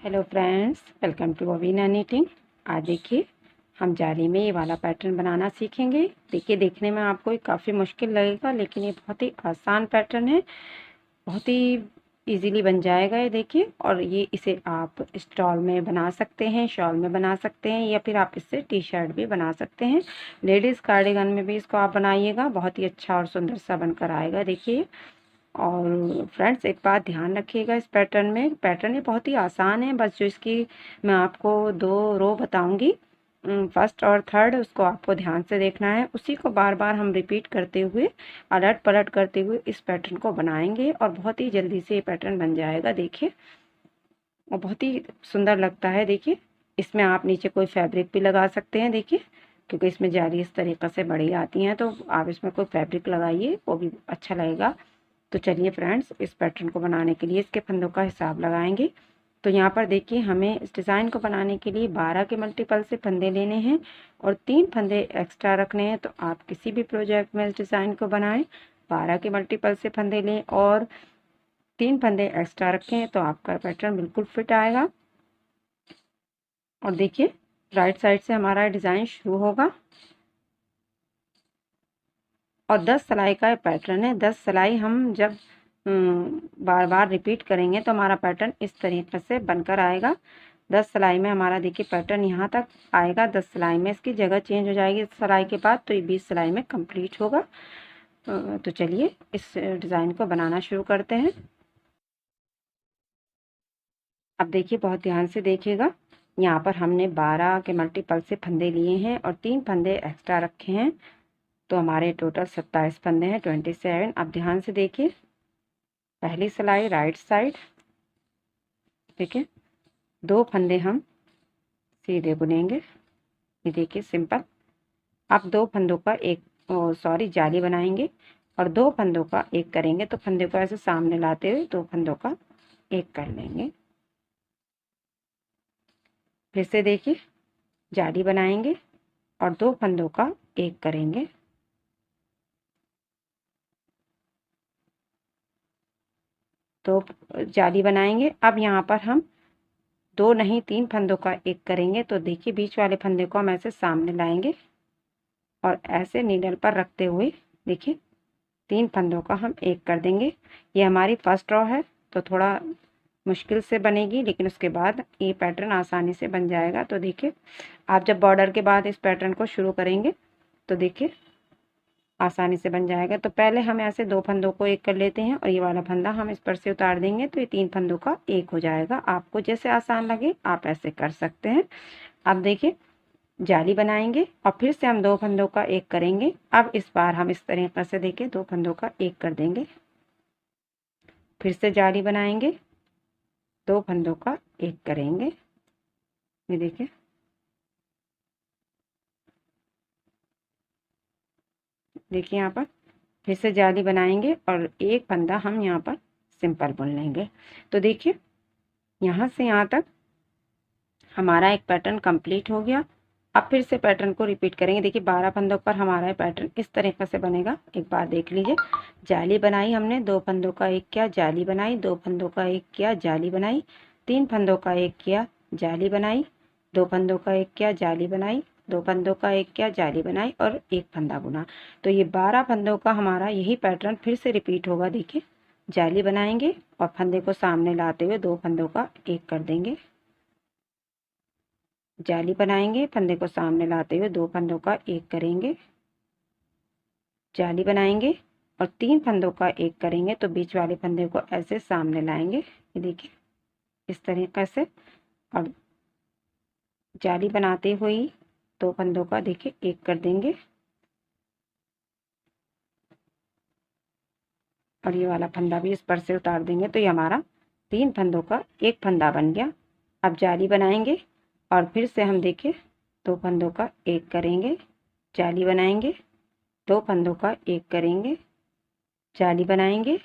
Hello friends, welcome to Avina knitting. आज देखिए हम जाली में ये वाला पैटर्न बनाना सीखेंगे। देखिए देखने में आपको ये काफ़ी मुश्किल लगेगा, लेकिन ये बहुत ही आसान पैटर्न है। बहुत ही इजीली बन जाएगा ये, देखिए। और ये इसे आप स्टॉल में बना सकते हैं, शॉल में बना सकते हैं, या फिर आप इससे टी शर्ट भी बना सकते हैं। लेडीज़ कार्डिगन में भी इसको आप बनाइएगा, बहुत ही अच्छा और सुंदर सा बनकर आएगा। देखिए, और फ्रेंड्स एक बात ध्यान रखिएगा, इस पैटर्न ये बहुत ही आसान है। बस जो इसकी मैं आपको 2 रो बताऊंगी, फर्स्ट और थर्ड, उसको आपको ध्यान से देखना है। उसी को बार बार हम रिपीट करते हुए, अलट पलट करते हुए इस पैटर्न को बनाएंगे और बहुत ही जल्दी से ये पैटर्न बन जाएगा। देखिए, और बहुत ही सुंदर लगता है। देखिए, इसमें आप नीचे कोई फैब्रिक भी लगा सकते हैं। देखिए, क्योंकि इसमें जाली इस तरीक़े से बड़ी आती हैं, तो आप इसमें कोई फैब्रिक लगाइए, वो भी अच्छा लगेगा। तो चलिए फ्रेंड्स, इस पैटर्न को बनाने के लिए इसके फंदों का हिसाब लगाएंगे। तो यहाँ पर देखिए, हमें इस डिज़ाइन को बनाने के लिए 12 के मल्टीपल से फंदे लेने हैं और 3 फंदे एक्स्ट्रा रखने हैं। तो आप किसी भी प्रोजेक्ट में इस डिज़ाइन को बनाएं, 12 के मल्टीपल से फंदे लें और 3 फंदे एक्स्ट्रा रखें, तो आपका पैटर्न बिल्कुल फिट आएगा। और देखिए, राइट साइड से हमारा डिज़ाइन शुरू होगा और 10 सिलाई का पैटर्न है। 10 सिलाई हम जब बार बार रिपीट करेंगे तो हमारा पैटर्न इस तरीके से बनकर आएगा। 10 सिलाई में हमारा देखिए पैटर्न यहाँ तक आएगा। 10 सिलाई में इसकी जगह चेंज हो जाएगी सिलाई के बाद, तो ये 20 सिलाई में कंप्लीट होगा। तो चलिए इस डिज़ाइन को बनाना शुरू करते हैं। अब देखिए, बहुत ध्यान से देखिएगा, यहाँ पर हमने 12 के मल्टीपल से फंदे लिए हैं और 3 फंदे एक्स्ट्रा रखे हैं, तो हमारे टोटल 27 फंदे हैं, 27। अब ध्यान से देखिए, पहली सिलाई राइट साइड, ठीक है, 2 फंदे हम सीधे बुनेंगे। ये देखिए सिंपल। अब 2 फंदों का एक जाली बनाएंगे और 2 फंदों का एक करेंगे। तो फंदे को ऐसे सामने लाते हुए 2 फंदों का एक कर लेंगे। फिर से देखिए, जाली बनाएंगे और 2 फंदों का एक करेंगे। तो जाली बनाएंगे। अब यहाँ पर हम 2 नहीं 3 फंदों का एक करेंगे। तो देखिए, बीच वाले फंदे को हम ऐसे सामने लाएंगे और ऐसे नीडल पर रखते हुए देखिए 3 फंदों का हम एक कर देंगे। ये हमारी फर्स्ट रो है, तो थोड़ा मुश्किल से बनेगी, लेकिन उसके बाद ये पैटर्न आसानी से बन जाएगा। तो देखिए, आप जब बॉर्डर के बाद इस पैटर्न को शुरू करेंगे तो देखिए आसानी से बन जाएगा। तो पहले हम ऐसे 2 फंदों को एक कर लेते हैं और ये वाला फंदा हम इस पर से उतार देंगे, तो ये 3 फंदों का एक हो जाएगा। आपको जैसे आसान लगे आप ऐसे कर सकते हैं। अब देखिए, जाली बनाएंगे और फिर से हम 2 फंदों का एक करेंगे। अब इस बार हम इस तरीके से देखिए 2 फंदों का एक कर देंगे। फिर से जाली बनाएंगे, 2 फंदों का एक करेंगे। ये देखिए, यहाँ पर फिर से जाली बनाएंगे और एक फंदा हम यहाँ पर सिंपल बुन लेंगे। तो देखिए, यहाँ से यहाँ तक हमारा एक पैटर्न कंप्लीट हो गया। अब फिर से पैटर्न को रिपीट करेंगे। देखिए, 12 फंदों पर हमारा पैटर्न इस तरीके से बनेगा। एक बार देख लीजिए, जाली बनाई हमने, 2 फंदों का एक किया, जाली बनाई, 2 फंदों का एक किया, जाली बनाई, 3 फंदों का एक किया, जाली बनाई, 2 फंदों का एक किया, जाली बनाई, 2 फंदों का एक किया, जाली बनाई और एक फंदा बुना। तो ये 12 फंदों का हमारा यही पैटर्न फिर से रिपीट होगा। देखिए, जाली बनाएंगे और फंदे को सामने लाते हुए 2 फंदों का एक कर देंगे। जाली बनाएंगे, फंदे को सामने लाते हुए 2 फंदों का एक करेंगे। जाली बनाएंगे और 3 फंदों का एक करेंगे। तो बीच वाले फंदे को ऐसे सामने लाएंगे, ये देखिए इस तरीके से। और जाली बनाते हुए 2 फंदों का देखिए एक कर देंगे और ये वाला फंदा भी इस पर से उतार देंगे। तो ये हमारा 3 फंदों का एक फंदा बन गया। अब जाली बनाएंगे और फिर से हम देखिए 2 फंदों का एक करेंगे, जाली बनाएंगे, 2 फंदों का एक करेंगे, जाली बनाएंगे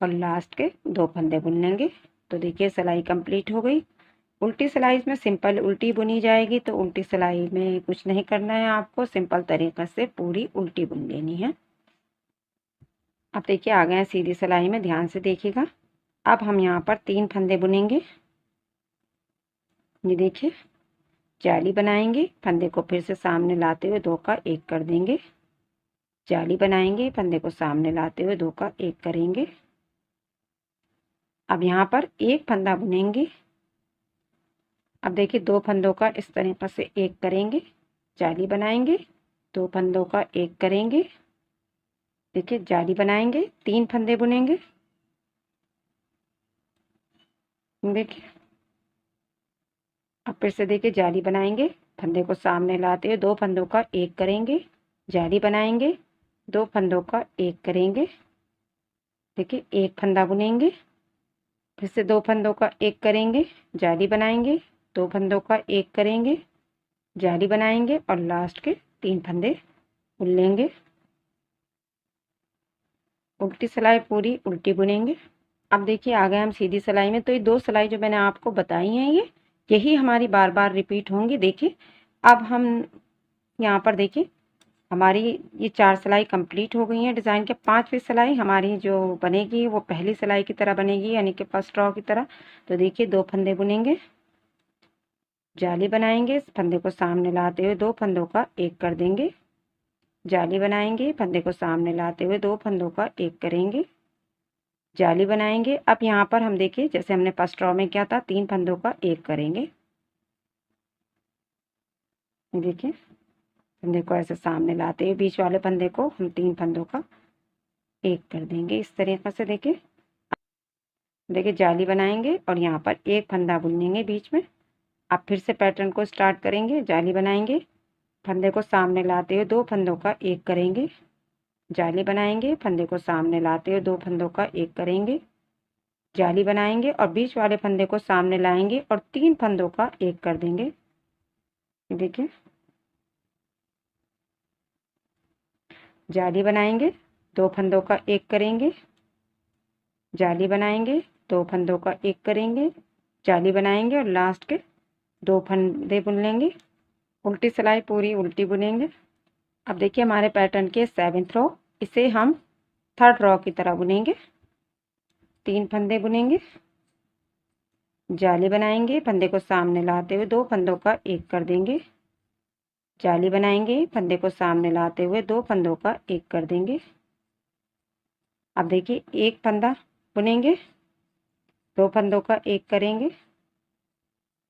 और लास्ट के 2 फंदे बुन लेंगे। तो देखिए, सिलाई कंप्लीट हो गई। उल्टी सिलाई में सिंपल उल्टी बुनी जाएगी, तो उल्टी सिलाई में कुछ नहीं करना है, आपको सिंपल तरीके से पूरी उल्टी बुन लेनी है। अब देखिए, आ गए हैं सीधी सिलाई में, ध्यान से देखिएगा। अब हम यहाँ पर 3 फंदे बुनेंगे। ये देखिए जाली बनाएंगे, फंदे को फिर से सामने लाते हुए 2 का 1 कर देंगे। जाली बनाएंगे, फंदे को सामने लाते हुए 2 का 1 करेंगे। अब यहाँ पर एक फंदा बुनेंगे। अब देखिए 2 फंदों का इस तरीके से 1 करेंगे, जाली बनाएंगे, 2 फंदों का 1 करेंगे। देखिए जाली बनाएंगे, 3 फंदे बुनेंगे। देखिए अब फिर से देखिए जाली बनाएंगे, फंदे को सामने लाते हुए 2 फंदों का 1 करेंगे, जाली बनाएंगे, 2 फंदों का 1 करेंगे। देखिए एक फंदा बुनेंगे, फिर से 2 फंदों का 1 करेंगे, जाली बनाएंगे, 2 फंदों का 1 करेंगे, जाली बनाएंगे और लास्ट के 3 फंदे बुन लेंगे। उल्टी सिलाई पूरी उल्टी बुनेंगे। अब देखिए आ गए हम सीधी सिलाई में। तो ये 2 सिलाई जो मैंने आपको बताई हैं यही हमारी बार बार रिपीट होंगी। देखिए अब हम यहाँ पर देखिए हमारी ये 4 सिलाई कंप्लीट हो गई हैं डिज़ाइन के। 5वीं सिलाई हमारी जो बनेगी वो पहली सिलाई की तरह बनेगी, यानी कि फर्स्ट रॉ की तरह। तो देखिए 2 फंदे बुनेंगे, जाली बनाएंगे, फंदे को सामने लाते हुए 2 फंदों का 1 कर देंगे, जाली बनाएंगे, फंदे को सामने लाते हुए 2 फंदों का 1 करेंगे, जाली बनाएंगे। अब यहाँ पर हम देखिए जैसे हमने फर्स्ट रॉ में किया था 3 फंदों का 1 करेंगे। देखिए फंदे को ऐसे सामने लाते हुए बीच वाले फंदे को हम 3 फंदों का 1 कर देंगे इस तरीके से। देखिए जाली बनाएंगे और यहाँ पर एक फंदा बुनेंगे बीच में। अब फिर से पैटर्न को स्टार्ट करेंगे, जाली बनाएंगे, फंदे को सामने लाते हुए 2 फंदों का 1 करेंगे, जाली बनाएंगे, फंदे को सामने लाते हुए 2 फंदों का 1 करेंगे, जाली बनाएंगे और बीच वाले फंदे को सामने लाएंगे और 3 फंदों का 1 कर देंगे। देखिए जाली बनाएंगे, 2 फंदों का 1 करेंगे, जाली बनाएंगे, 2 फंदों का 1 करेंगे, जाली बनाएंगे और लास्ट के 2 फंदे बुन लेंगे। उल्टी सिलाई पूरी उल्टी बुनेंगे। अब देखिए हमारे पैटर्न के 7th रो, इसे हम 3rd रो की तरह बुनेंगे। 3 फंदे बुनेंगे, जाली बनाएंगे, फंदे को सामने लाते हुए 2 फंदों का 1 कर देंगे, जाली बनाएंगे, फंदे को सामने लाते हुए 2 फंदों का 1 कर देंगे। अब देखिए एक फंदा बुनेंगे, 2 फंदों का 1 करेंगे,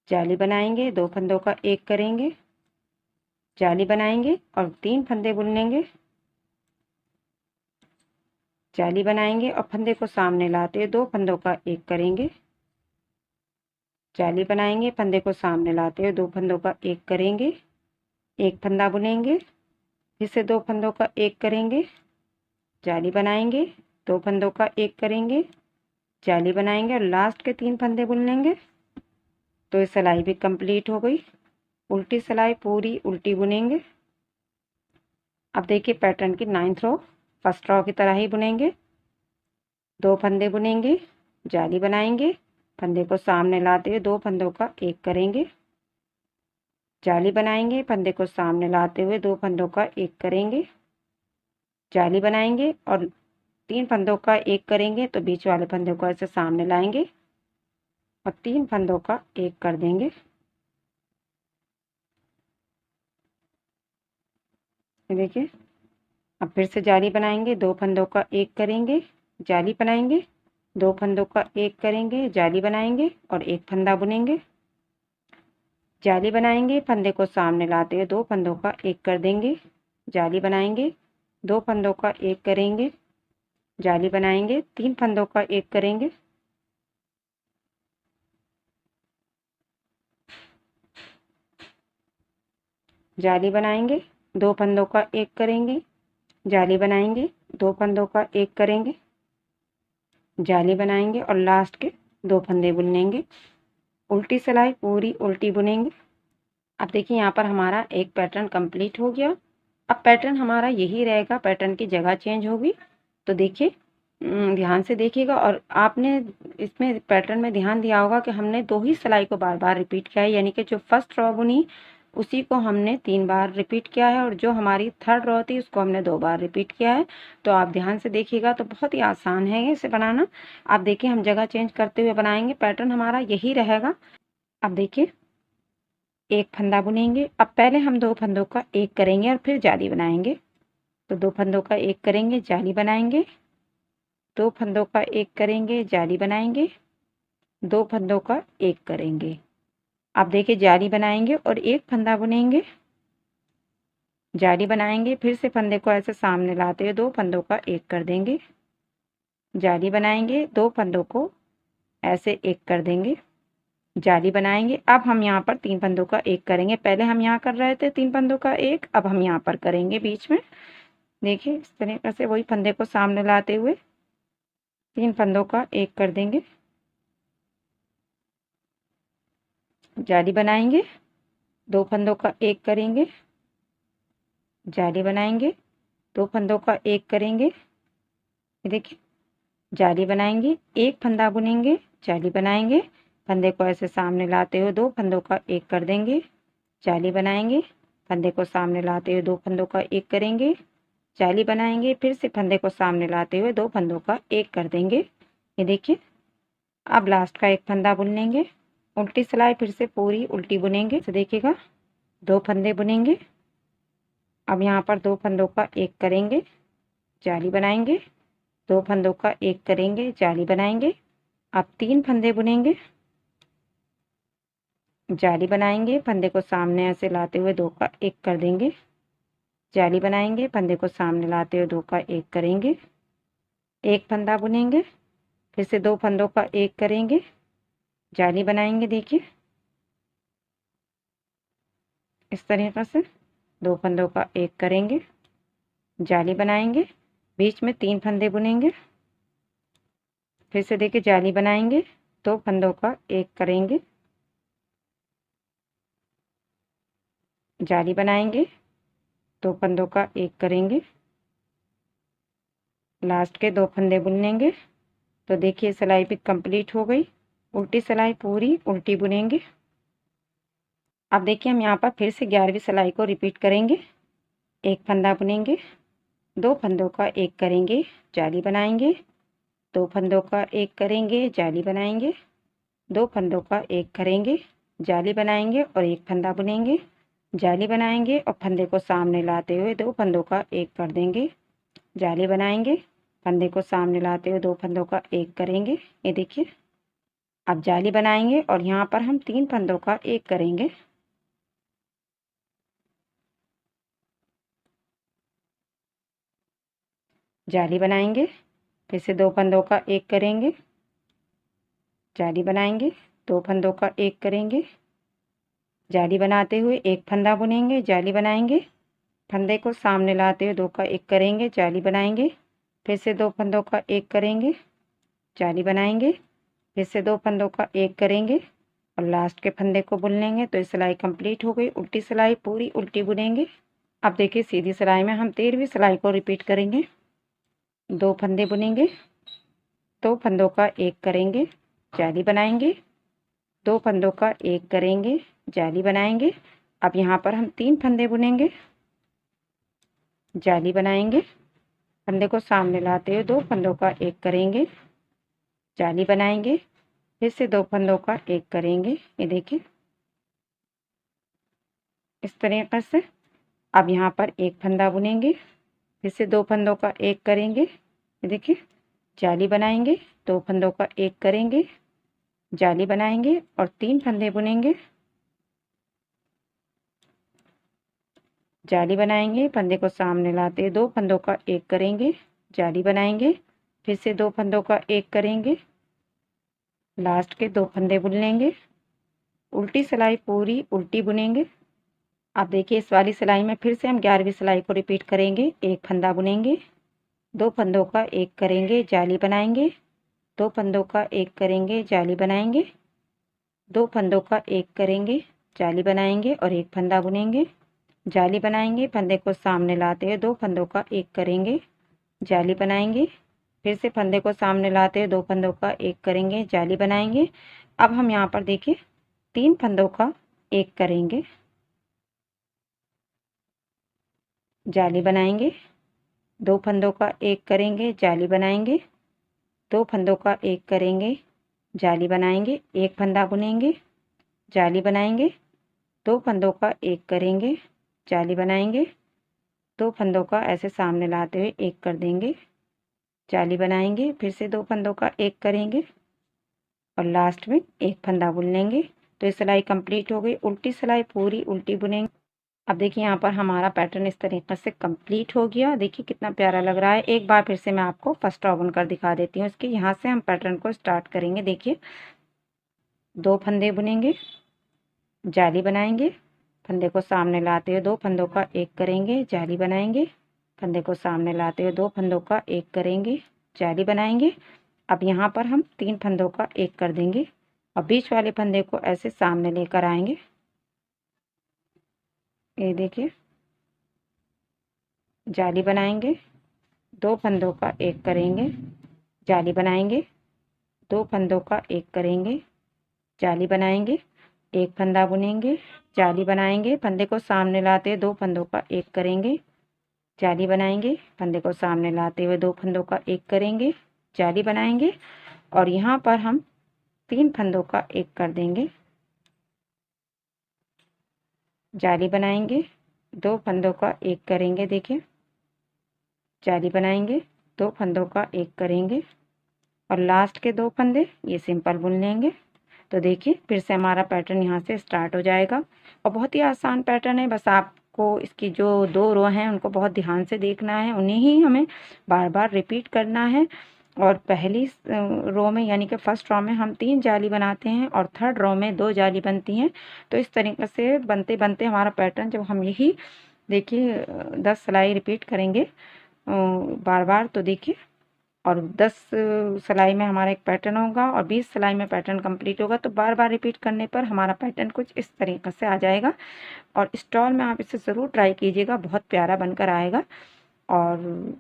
जाली बनाएंगे, 2 फंदों का 1 करेंगे, जाली बनाएंगे और 3 फंदे बुन लेंगे, जाली बनाएंगे और फंदे को सामने लाते हुए 2 फंदों का 1 करेंगे, जाली बनाएंगे, फंदे को सामने लाते हुए 2 फंदों का 1 करेंगे, एक फंदा बुनेंगे, फिर से 2 फंदों का 1 करेंगे, जाली बनाएंगे, 2 फंदों का 1 करेंगे, जाली बनाएंगे और लास्ट के 3 फंदे बुन लेंगे। तो ये सिलाई भी कंप्लीट हो गई। उल्टी सिलाई पूरी उल्टी बुनेंगे। अब देखिए पैटर्न की 9th रो, फर्स्ट रो की तरह ही बुनेंगे। 2 फंदे बुनेंगे, जाली बनाएंगे, फंदे को सामने लाते हुए 2 फंदों का 1 करेंगे, जाली बनाएंगे, फंदे को सामने लाते हुए 2 फंदों का 1 करेंगे, जाली बनाएंगे और 3 फंदों का 1 करेंगे। तो बीच वाले फंदे को ऐसे सामने लाएंगे और 3 फंदों का 1 कर देंगे। देखिए अब फिर से जाली बनाएंगे, 2 फंदों का 1 करेंगे, जाली बनाएंगे, 2 फंदों का 1 करेंगे, जाली बनाएंगे और एक फंदा बुनेंगे, जाली बनाएंगे, फंदे को सामने लाते हुए 2 फंदों का 1 कर देंगे, जाली बनाएंगे, 2 फंदों का 1 करेंगे, जाली बनाएंगे, 3 फंदों का 1 करेंगे, जाली बनाएंगे, 2 फंदों का 1 करेंगे, जाली बनाएंगे, 2 फंदों का 1 करेंगे, जाली बनाएंगे और लास्ट के 2 फंदे बुनेंगे। उल्टी सिलाई पूरी उल्टी बुनेंगे। अब देखिए यहाँ पर हमारा एक पैटर्न कंप्लीट हो गया। अब पैटर्न हमारा यही रहेगा, पैटर्न की जगह चेंज होगी। तो देखिए ध्यान से देखिएगा। और आपने इसमें पैटर्न में ध्यान दिया होगा कि हमने 2 ही सिलाई को बार बार रिपीट किया है, यानी कि जो फर्स्ट रो बुनी उसी को हमने 3 बार रिपीट किया है और जो हमारी 3rd रो थी उसको हमने 2 बार रिपीट किया है। तो आप ध्यान से देखिएगा तो बहुत ही आसान है इसे बनाना। आप देखिए हम जगह चेंज करते हुए बनाएंगे, पैटर्न हमारा यही रहेगा। अब देखिए एक फंदा बुनेंगे। अब पहले हम 2 फंदों का एक करेंगे और फिर जाली बनाएंगे। तो 2 फंदों का एक करेंगे, जाली बनाएंगे, 2 फंदों का एक करेंगे, जाली बनाएंगे, 2 फंदों का एक करेंगे। अब देखिए जाली बनाएंगे और एक फंदा बुनेंगे, जाली बनाएंगे, फिर से फंदे को ऐसे सामने लाते हुए 2 फंदों का एक कर देंगे, जाली बनाएंगे, 2 फंदों को ऐसे एक कर देंगे, जाली बनाएंगे। अब हम यहाँ पर 3 फंदों का एक करेंगे। पहले हम यहाँ कर रहे थे 3 फंदों का एक, अब हम यहाँ पर करेंगे बीच में। देखिए इस तरीके से वही फंदे को सामने लाते हुए 3 फंदों का एक कर देंगे, जाली बनाएंगे, 2 फंदों का एक करेंगे, जाली बनाएंगे, 2 फंदों का एक करेंगे, ये देखिए जाली बनाएंगे, एक फंदा बुनेंगे, जाली बनाएंगे, फंदे को ऐसे सामने लाते हुए 2 फंदों का एक कर देंगे, जाली बनाएंगे, फंदे को सामने लाते हुए 2 फंदों का एक करेंगे, जाली बनाएंगे, फिर से फंदे को सामने लाते हुए 2 फंदों का एक कर देंगे। ये देखिए अब लास्ट का एक फंदा बुन लेंगे, उल्टी सिलाई फिर से पूरी उल्टी बुनेंगे। तो देखिएगा 2 फंदे बुनेंगे, अब यहाँ पर 2 फंदों का एक करेंगे, जाली बनाएंगे, 2 फंदों का एक करेंगे, जाली बनाएंगे, अब 3 फंदे बुनेंगे, जाली बनाएंगे, फंदे को सामने ऐसे लाते हुए 2 का एक कर देंगे, जाली बनाएंगे, फंदे को सामने लाते हुए 2 का एक करेंगे, एक फंदा बुनेंगे, फिर से 2 फंदों का एक करेंगे, जाली बनाएंगे, देखिए इस तरीके से 2 फंदों का एक करेंगे, जाली बनाएंगे, बीच में 3 फंदे बुनेंगे, फिर से देखिए जाली बनाएंगे, 2 फंदों का एक करेंगे, जाली बनाएंगे, 2 फंदों का एक करेंगे, लास्ट के 2 फंदे बुन लेंगे। तो देखिए सिलाई भी कंप्लीट हो गई। उल्टी सिलाई पूरी उल्टी बुनेंगे। अब देखिए हम यहाँ पर फिर से 11वीं सिलाई को रिपीट करेंगे। एक फंदा बुनेंगे, 2 फंदों का एक करेंगे, जाली बनाएंगे, 2 फंदों का एक करेंगे, जाली बनाएंगे, 2 फंदों का एक करेंगे, जाली बनाएंगे और एक फंदा बुनेंगे, जाली बनाएंगे और फंदे को सामने लाते हुए 2 फंदों का एक कर देंगे, जाली बनाएंगे, फंदे को सामने लाते हुए 2 फंदों का एक करेंगे। ये देखिए अब जाली बनाएंगे और यहाँ पर हम 3 फंदों का एक करेंगे, जाली बनाएंगे, फिर से 2 फंदों का एक करेंगे, जाली बनाएंगे, 2 फंदों का एक करेंगे, जाली बनाते हुए एक फंदा बुनेंगे, जाली बनाएंगे, फंदे को सामने लाते हुए 2 का एक करेंगे, जाली बनाएंगे, फिर से 2 फंदों का एक करेंगे, जाली बनाएंगे, फिर से 2 फंदों का एक करेंगे और लास्ट के फंदे को बुन लेंगे। तो ये सिलाई कंप्लीट हो गई। उल्टी सिलाई पूरी उल्टी बुनेंगे। अब देखिए सीधी सिलाई में हम 13वीं सिलाई को रिपीट करेंगे। 2 फंदे बुनेंगे, 2 फंदों का एक करेंगे, जाली बनाएंगे, 2 फंदों का एक करेंगे, जाली बनाएंगे। अब यहाँ पर हम 3 फंदे बुनेंगे, जाली बनाएंगे, फंदे को सामने लाते हुए 2 फंदों का एक करेंगे, जाली बनाएंगे, फिर से 2 फंदों का एक करेंगे। ये देखिए इस तरीके से। अब यहाँ पर एक फंदा बुनेंगे, फिर से 2 फंदों का एक करेंगे, ये देखिए जाली बनाएंगे, 2 फंदों का एक करेंगे, जाली बनाएंगे और 3 फंदे बुनेंगे, जाली बनाएंगे, फंदे को सामने लाते 2 फंदों का एक करेंगे, जाली बनाएंगे, फिर से 2 फंदों का एक करेंगे, लास्ट के 2 फंदे बुन लेंगे। उल्टी सिलाई पूरी उल्टी बुनेंगे। अब देखिए इस वाली सिलाई में फिर से हम 11वीं सिलाई को रिपीट करेंगे। एक फंदा बुनेंगे, 2 फंदों का एक करेंगे, जाली बनाएंगे, 2 फंदों का एक करेंगे, जाली बनाएंगे, 2 फंदों का एक करेंगे, जाली बनाएंगे और एक फंदा बुनेंगे, जाली बनाएंगे, फंदे को सामने लाते हुए 2 फंदों का एक करेंगे, जाली बनाएंगे, फिर से फंदे को सामने लाते हुए 2 फंदों का एक करेंगे, जाली बनाएंगे। अब हम यहाँ पर देखिए 3 फंदों का एक करेंगे, जाली बनाएंगे, 2 फंदों का एक करेंगे, जाली बनाएंगे, 2 फंदों का एक करेंगे, जाली बनाएंगे, एक फंदा बुनेंगे, जाली बनाएंगे, 2 फंदों का एक करेंगे, जाली बनाएंगे, 2 फंदों का ऐसे सामने लाते हुए एक कर देंगे, जाली बनाएंगे, फिर से 2 फंदों का एक करेंगे और लास्ट में एक फंदा बुन लेंगे। तो ये सिलाई कंप्लीट हो गई। उल्टी सिलाई पूरी उल्टी बुनेंगे। अब देखिए यहाँ पर हमारा पैटर्न इस तरीके से कंप्लीट हो गया। देखिए कितना प्यारा लग रहा है। एक बार फिर से मैं आपको फर्स्ट रो बुनकर दिखा देती हूँ इसकी। यहाँ से हम पैटर्न को स्टार्ट करेंगे। देखिए 2 फंदे बुनेंगे, जाली बनाएंगे, फंदे को सामने लाते हुए 2 फंदों का एक करेंगे, जाली बनाएंगे, फंदे को सामने लाते हुए 2 फंदों का एक करेंगे, जाली बनाएंगे। अब यहाँ पर हम 3 फंदों का एक कर देंगे और बीच वाले फंदे को ऐसे सामने लेकर आएंगे। ये देखिए, जाली बनाएंगे, 2 फंदों का एक करेंगे, जाली बनाएंगे, 2 फंदों का एक करेंगे, जाली बनाएंगे, एक फंदा बुनेंगे, जाली बनाएंगे, फंदे को सामने लाते 2 फंदों का एक करेंगे, जाली बनाएंगे, फंदे को सामने लाते हुए 2 फंदों का एक करेंगे, जाली बनाएंगे और यहाँ पर हम 3 फंदों का एक कर देंगे, जाली बनाएंगे, 2 फंदों का एक करेंगे। देखिए, जाली बनाएंगे, 2 फंदों का एक करेंगे और लास्ट के 2 फंदे ये सिंपल बुन लेंगे। तो देखिए फिर से हमारा पैटर्न यहाँ से स्टार्ट हो जाएगा और बहुत ही आसान पैटर्न है। बस आपको इसकी जो 2 रो हैं उनको बहुत ध्यान से देखना है, उन्हें ही हमें बार बार रिपीट करना है। और पहली रो में यानी कि फर्स्ट रो में हम 3 जाली बनाते हैं और थर्ड रो में 2 जाली बनती हैं। तो इस तरीके से बनते बनते हमारा पैटर्न, जब हम यही देखिए 10 सिलाई रिपीट करेंगे बार बार, तो देखिए और 10 सिलाई में हमारा एक पैटर्न होगा और 20 सिलाई में पैटर्न कंप्लीट होगा। तो बार बार रिपीट करने पर हमारा पैटर्न कुछ इस तरीके से आ जाएगा। और स्टॉल में आप इसे ज़रूर ट्राई कीजिएगा, बहुत प्यारा बनकर आएगा। और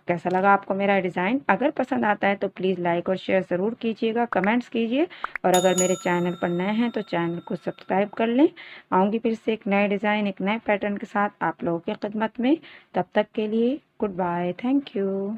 कैसा लगा आपको मेरा डिज़ाइन? अगर पसंद आता है तो प्लीज़ लाइक और शेयर ज़रूर कीजिएगा, कमेंट्स कीजिए और अगर मेरे चैनल पर नए हैं तो चैनल को सब्सक्राइब कर लें। आऊँगी फिर से एक नए डिज़ाइन, एक नए पैटर्न के साथ आप लोगों की खिदमत में। तब तक के लिए गुड बाय, थैंक यू।